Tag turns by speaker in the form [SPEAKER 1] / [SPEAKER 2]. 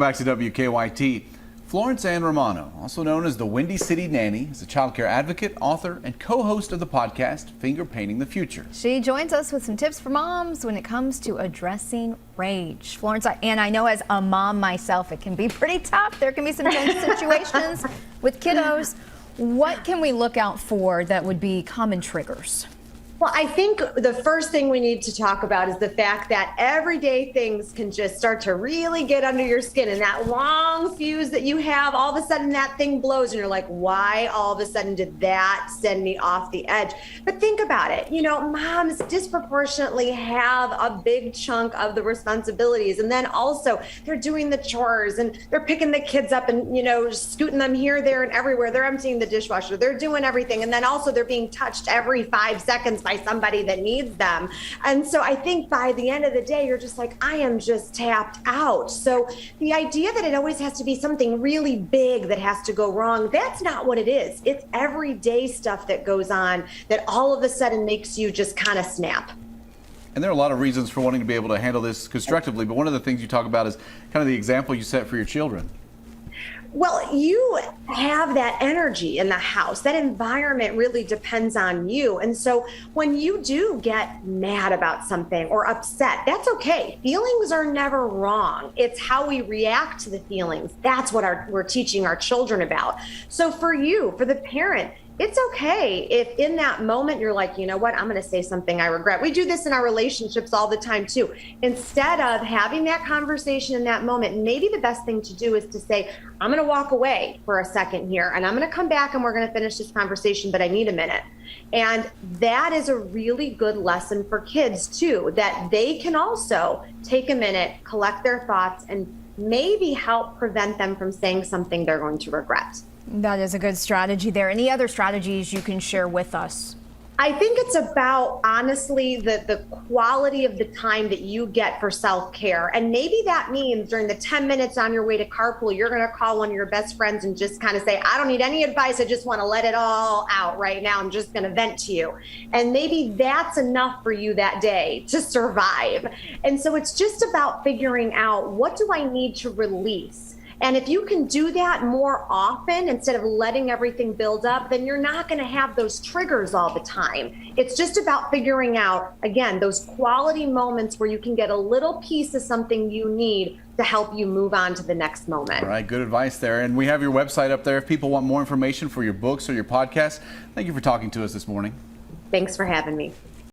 [SPEAKER 1] Back to WKYT. Florence and Romano, also known as the Windy City Nanny, is a child care advocate, author, and co-host of the podcast Finger Painting the Future.
[SPEAKER 2] She joins us with some tips for moms when it comes to addressing rage. Florence, and I know as a mom myself, it can be pretty tough. There can be some tense situations with kiddos. What can we look out for that would be common triggers?
[SPEAKER 3] Well, I think the first thing we need to talk about is the fact that everyday things can just start to really get under your skin, and that long fuse that you have, all of a sudden that thing blows and you're like, why all of a sudden did that send me off the edge? But think about it. You know, moms disproportionately have a big chunk of the responsibilities, and then also they're doing the chores and they're picking the kids up and, you know, scooting them here, there, and everywhere. They're emptying the dishwasher. They're doing everything. And then also they're being touched every 5 seconds by somebody that needs them. And so I think by the end of the day, you're just like, I am just tapped out. So the idea that it always has to be something really big that has to go wrong, that's not what it is. It's everyday stuff that goes on that all of a sudden makes you just kind of snap.
[SPEAKER 1] And there are a lot of reasons for wanting to be able to handle this constructively, but one of the things you talk about is kind of the example you set for your children.
[SPEAKER 3] Well, you have that energy in the house. That environment really depends on you. And so when you do get mad about something or upset, that's okay. Feelings are never wrong. It's how we react to the feelings. That's what we're teaching our children about. So for you, for the parent, it's okay if in that moment you're like, you know what, I'm going to say something I regret. We do this in our relationships all the time too. Instead of having that conversation in that moment, maybe the best thing to do is to say, I'm going to walk away for a second here and I'm going to come back and we're going to finish this conversation, but I need a minute. And that is a really good lesson for kids too, that they can also take a minute, collect their thoughts, and maybe help prevent them from saying something they're going to regret.
[SPEAKER 2] That is a good strategy there. Any other strategies you can share with us?
[SPEAKER 3] I think it's about, honestly, the quality of the time that you get for self-care. And maybe that means during the 10 minutes on your way to carpool, you're going to call one of your best friends and just kind of say, I don't need any advice. I just want to let it all out right now. I'm just going to vent to you. And maybe that's enough for you that day to survive. And so it's just about figuring out, what do I need to release? And if you can do that more often instead of letting everything build up, then you're not going to have those triggers all the time. It's just about figuring out, again, those quality moments where you can get a little piece of something you need to help you move on to the next moment.
[SPEAKER 1] All right, good advice there. And we have your website up there if people want more information for your books or your podcast. Thank you for talking to us this morning.
[SPEAKER 3] Thanks for having me.